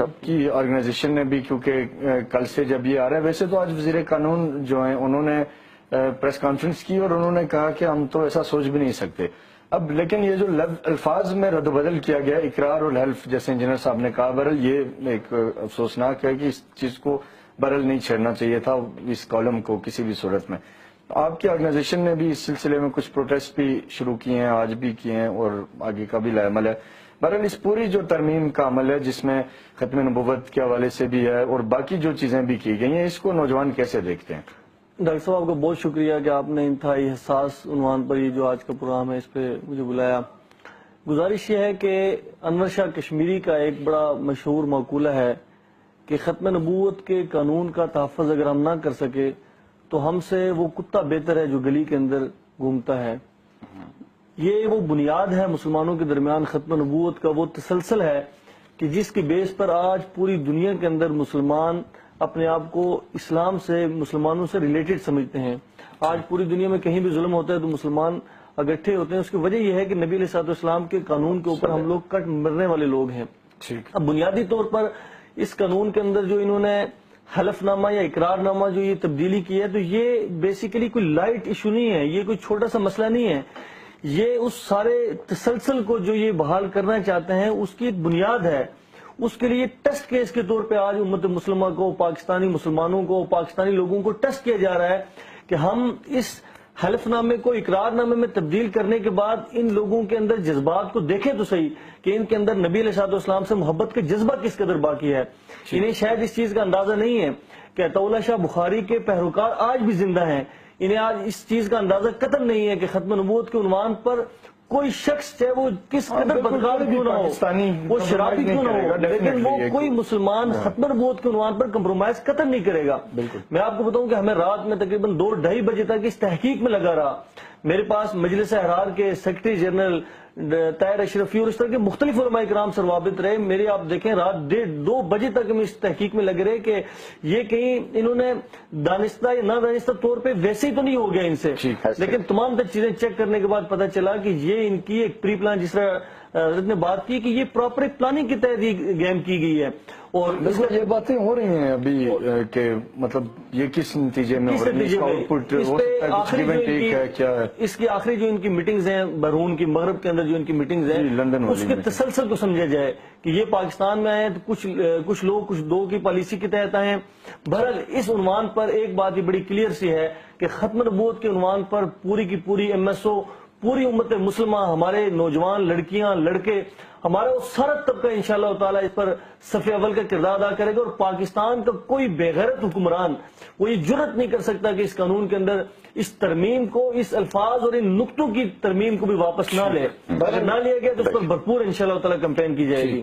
آپ کی آرگنائزیشن نے بھی، کیونکہ کل سے جب یہ آ رہا ہے، ویسے تو آج وزیر قانون جو ہیں انہوں نے پریس کانفرنس کی اور انہوں نے کہا کہ ہم تو ایسا سوچ بھی نہیں سکتے اب، لیکن یہ جو الفاظ میں رد و بدل کیا گیا، اقرار اور حلف، جیسے انجینئر صاحب نے کہا، بہرحال یہ ایک افسوسناک ہے کہ اس چیز کو بہرحال نہیں چھیڑنا چاہیے تھا اس کالم کو کسی بھی صورت میں۔ آپ کی آرگنائزیشن نے بھی اس سلسلے میں کچھ پروٹیسٹ بھی شروع کیے ہیں، آج بھی کیے ہیں اور آگے کا بھی عمل ہے۔ بہرحال اس پوری جو ترمیم کا عمل ہے جس میں ختم نبوت کے حوالے سے بھی ہے اور باقی جو چیزیں بھی کی گئی ہیں، اس کو نوجوان کیسے دیکھتے ہیں؟ ڈاکٹر صاحب آپ کا بہت شکریہ کہ آپ نے انتہائی حساس عنوان پر یہ جو آج کا پروگرام ہے اس پہ مجھے بلایا۔ گزارش یہ ہے کہ انور شاہ کشمیری کا ایک بڑا مشہور مقولہ ہے کہ ختم نبوت کے قانون کا تحفظ اگر ہم نہ کر سکے تو ہم سے وہ کتا بہتر ہے جو گلی کے اندر گھومتا ہے۔ یہ وہ بنیاد ہے مسلمانوں کے درمیان، ختم نبوت کا وہ تسلسل ہے کہ جس کی بیس پر آج پوری دنیا کے اندر مسلمان اپنے آپ کو اسلام سے، مسلمانوں سے ریلیٹڈ سمجھتے ہیں۔ آج پوری دنیا میں کہیں بھی ظلم ہوتا ہے تو مسلمان اکٹھے ہوتے ہیں۔ اس کی وجہ یہ ہے کہ نبی علیہ الصلوۃ والسلام کے قانون کے اوپر ہم لوگ کٹ مرنے والے لوگ ہیں۔ اب بنیادی طور پر اس قانون کے اندر جو انہوں نے حلف نامہ یا اقرار نامہ جو یہ تبدیلی کی ہے، تو یہ بیسیکلی کوئی لائٹ ایشو نہیں ہے، یہ کوئی چھوٹا سا مسئلہ نہیں ہے، یہ اس سارے تسلسل کو جو یہ بحال کرنا چاہتے ہیں اس کی ایک بنیاد ہے۔ اس کے لیے ٹیسٹ کیس کے طور پہ آج امت مسلمہ کو، پاکستانی مسلمانوں کو، پاکستانی لوگوں کو ٹیسٹ کیا جا رہا ہے کہ ہم اس حلف نامے کو اقرار نامے میں تبدیل کرنے کے بعد ان لوگوں کے اندر جذبات کو دیکھیں تو صحیح کہ ان کے اندر نبی علیہ الصلوۃ والسلام سے محبت کا جذبہ کس قدر باقی ہے۔ انہیں شاید اس چیز کا اندازہ نہیں ہے کہ عطاء شاہ بخاری کے پیروکار آج بھی زندہ ہیں، انہیں آج اس چیز کا اندازہ قطعاً نہیں ہے کہ ختم نبوت کے عنوان پر کوئی شخص چاہے وہ کس قدر بدکار کیوں نہ ہو، وہ شرابی کیوں نہ ہو، لیکن وہ کوئی مسلمان ختم نبوت کے عنوان پر کمپرومائز قطعاً نہیں کرے گا۔ میں آپ کو بتاؤں کہ ہمیں رات میں تقریباً 2-2:30 بجے تک اس تحقیق میں لگا رہا۔ میرے پاس مجلس احرار کے سیکرٹری جنرل طاہر اشرفی اور اس طرح کے مختلف علماء کرام سروابط رہے۔ میرے آپ دیکھیں رات 1:30-2 بجے تک ہم اس تحقیق میں لگے رہے کہ یہ کہیں انہوں نے دانستہ یا نہ دانستہ طور پہ ویسے ہی تو نہیں ہو گیا ان سے، لیکن تمام تر چیزیں چیک کرنے کے بعد پتہ چلا کہ یہ ان کی ایک پری پلان، جس طرح حضرت نے بات کی کہ یہ پراپر ایک پلاننگ کے تحت یہ گیم کی گئی ہے۔ اور یہ باتیں ہو رہی ہیں ابھی کہ مطلب یہ کس نتیجے میں ہو رہی ہے؟ اس کی آخری جو ان کی میٹنگز ہیں برون کی، مغرب کے اندر جو ان کی میٹنگز ہیں، اس کے تسلسل کو سمجھا جائے کہ یہ پاکستان میں آئے تو کچھ لوگ کچھ دو کی پالیسی کے تحت آئے ہیں۔ بہرحال اس عنوان پر ایک بات یہ بڑی کلیئر سی ہے کہ ختم نبوت کے عنوان پر پوری کی پوری MSO، پوری امت مسلمہ، ہمارے نوجوان، لڑکیاں، لڑکے، ہمارا وہ سارا طبقہ انشاءاللہ تعالیٰ اس پر صف اول کا کردار ادا کرے گا، اور پاکستان کا کوئی بے غیرت حکمران وہ یہ جرت نہیں کر سکتا کہ اس قانون کے اندر اس ترمیم کو، اس الفاظ اور ان نقطوں کی ترمیم کو بھی واپس نہ لے۔ اگر نہ لیا گیا تو اس پر بھرپور انشاءاللہ تعالیٰ کمپین کی جائے گی۔